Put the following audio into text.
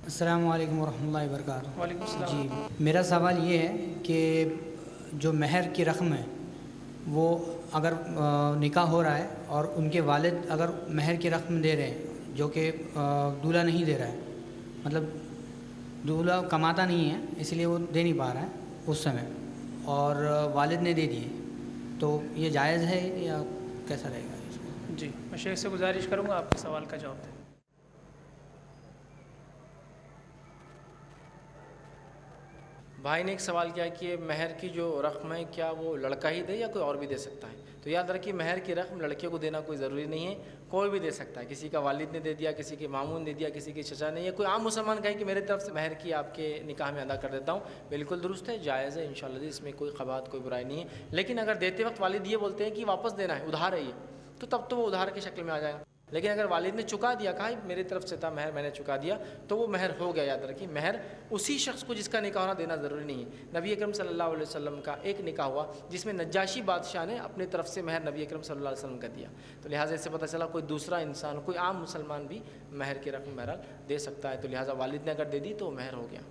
السلام علیکم ورحمۃ اللہ وبرکاتہ۔ وعلیکم السلام۔ جی، میرا سوال یہ ہے کہ جو مہر کی رقم ہے وہ اگر نکاح ہو رہا ہے اور ان کے والد اگر مہر کی رقم دے رہے ہیں جو کہ دولہا نہیں دے رہا ہے، مطلب دولہا کماتا نہیں ہے اس لیے وہ دے نہیں پا رہا ہے اس سمے، اور والد نے دے دیے، تو یہ جائز ہے یا کیسا رہے گا اس کو؟ جی، میں شیخ سے گزارش کروں گا آپ کے سوال کا جواب دیں۔ بھائی نے ایک سوال کیا کہ مہر کی جو رقم ہے کیا وہ لڑکا ہی دے یا کوئی اور بھی دے سکتا ہے؟ تو یاد رکھیے مہر کی رقم لڑکے کو دینا کوئی ضروری نہیں ہے، کوئی بھی دے سکتا ہے۔ کسی کا والد نے دے دیا، کسی کے ماموں نے دے دیا، کسی کے چچا نے، یا کوئی عام مسلمان کہے کہ میرے طرف سے مہر کی آپ کے نکاح میں ادا کر دیتا ہوں، بالکل درست ہے، جائز ہے انشاءاللہ جی، اس میں کوئی قباحت کوئی برائی نہیں ہے۔ لیکن اگر دیتے وقت والد یہ بولتے ہیں کہ واپس دینا ہے، ادھار ہے یہ، تو تب تو وہ ادھار کی شکل میں آ جائے گا۔ لیکن اگر والد نے چکا دیا، کہا میرے طرف سے تھا مہر، میں نے چکا دیا، تو وہ مہر ہو گیا۔ یاد رکھیے مہر اسی شخص کو جس کا نکاح ہونا دینا ضروری نہیں ہے۔ نبی اکرم صلی اللہ علیہ وسلم کا ایک نکاح ہوا جس میں نجاشی بادشاہ نے اپنی طرف سے مہر نبی اکرم صلی اللہ علیہ وسلم کا دیا، تو لہٰذا اس سے پتہ چلا کوئی دوسرا انسان، کوئی عام مسلمان بھی مہر کی رقم بہرحال دے سکتا ہے، تو لہٰذا والد نے اگر دے دی تو مہر ہو گیا۔